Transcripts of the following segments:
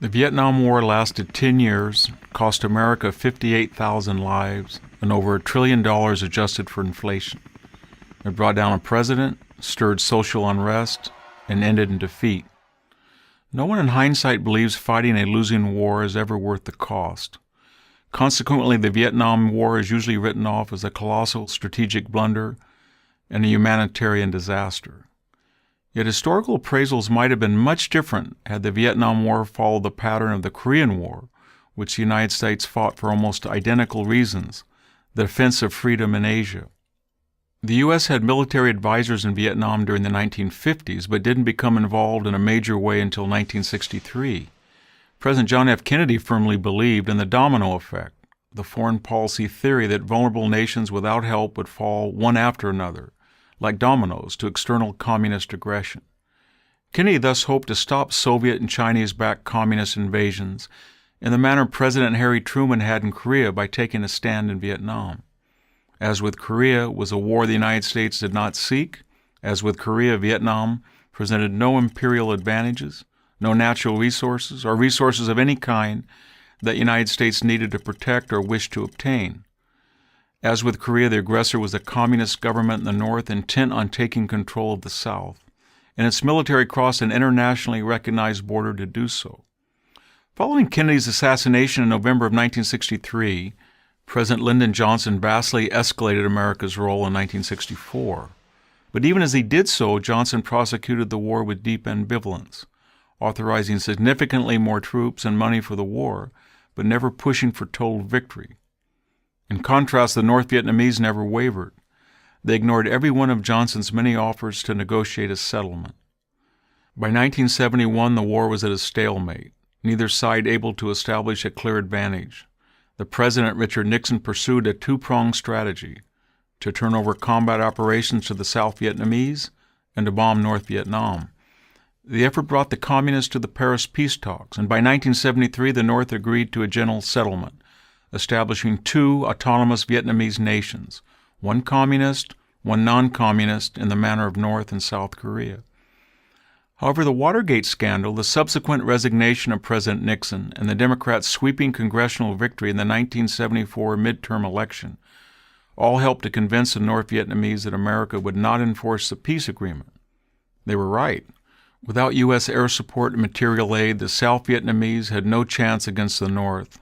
The Vietnam War lasted 10 years, cost America 58,000 lives, and over $1 trillion adjusted for inflation. It brought down a president, stirred social unrest, and ended in defeat. No one in hindsight believes fighting a losing war is ever worth the cost. Consequently, the Vietnam War is usually written off as a colossal strategic blunder and a humanitarian disaster. Yet historical appraisals might have been much different had the Vietnam War followed the pattern of the Korean War, which the United States fought for almost identical reasons, the defense of freedom in Asia. The U.S. had military advisors in Vietnam during the 1950s, but didn't become involved in a major way until 1963. President John F. Kennedy firmly believed in the domino effect, the foreign policy theory that vulnerable nations without help would fall one after another, like dominoes, to external communist aggression. Kennedy thus hoped to stop Soviet and Chinese-backed communist invasions in the manner President Harry Truman had in Korea by taking a stand in Vietnam. As with Korea was a war the United States did not seek. As with Korea, Vietnam presented no imperial advantages, no natural resources, or resources of any kind that the United States needed to protect or wished to obtain. As with Korea, the aggressor was a communist government in the North intent on taking control of the South, and its military crossed an internationally recognized border to do so. Following Kennedy's assassination in November of 1963, President Lyndon Johnson vastly escalated America's role in 1964. But even as he did so, Johnson prosecuted the war with deep ambivalence, authorizing significantly more troops and money for the war, but never pushing for total victory. In contrast, the North Vietnamese never wavered. They ignored every one of Johnson's many offers to negotiate a settlement. By 1971, the war was at a stalemate, neither side able to establish a clear advantage. The President, Richard Nixon, pursued a two-pronged strategy: to turn over combat operations to the South Vietnamese and to bomb North Vietnam. The effort brought the Communists to the Paris peace talks, and by 1973 the North agreed to a general settlement, establishing two autonomous Vietnamese nations, one communist, one non-communist, in the manner of North and South Korea. However, the Watergate scandal, the subsequent resignation of President Nixon, and the Democrats' sweeping congressional victory in the 1974 midterm election all helped to convince the North Vietnamese that America would not enforce the peace agreement. They were right. Without U.S. air support and material aid, the South Vietnamese had no chance against the North.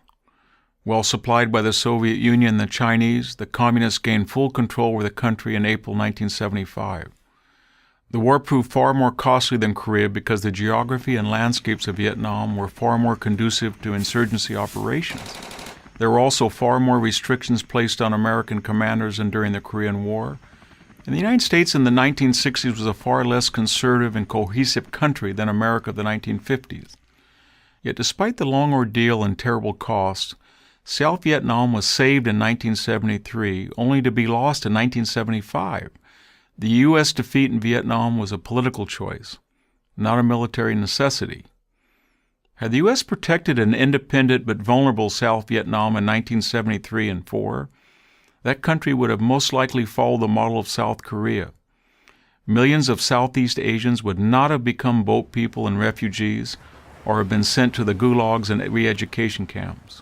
Well supplied by the Soviet Union and the Chinese, the Communists gained full control over the country in April 1975. The war proved far more costly than Korea because the geography and landscapes of Vietnam were far more conducive to insurgency operations. There were also far more restrictions placed on American commanders than during the Korean War, and the United States in the 1960s was a far less conservative and cohesive country than America of the 1950s. Yet despite the long ordeal and terrible costs, South Vietnam was saved in 1973, only to be lost in 1975. The U.S. defeat in Vietnam was a political choice, not a military necessity. Had the U.S. protected an independent but vulnerable South Vietnam in 1973 and 4, that country would have most likely followed the model of South Korea. Millions of Southeast Asians would not have become boat people and refugees or have been sent to the gulags and re-education camps.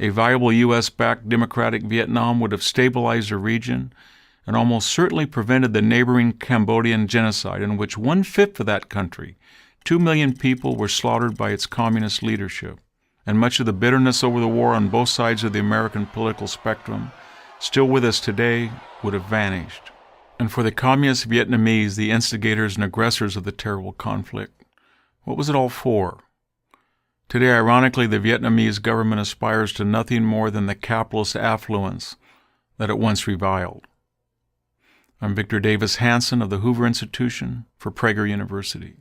A viable U.S.-backed democratic Vietnam would have stabilized the region and almost certainly prevented the neighboring Cambodian genocide, in which 1/5 of that country, 2 million people, were slaughtered by its communist leadership. And much of the bitterness over the war on both sides of the American political spectrum, still with us today, would have vanished. And for the communist Vietnamese, the instigators and aggressors of the terrible conflict, what was it all for? Today, ironically, the Vietnamese government aspires to nothing more than the capitalist affluence that it once reviled. I'm Victor Davis Hanson of the Hoover Institution for Prager University.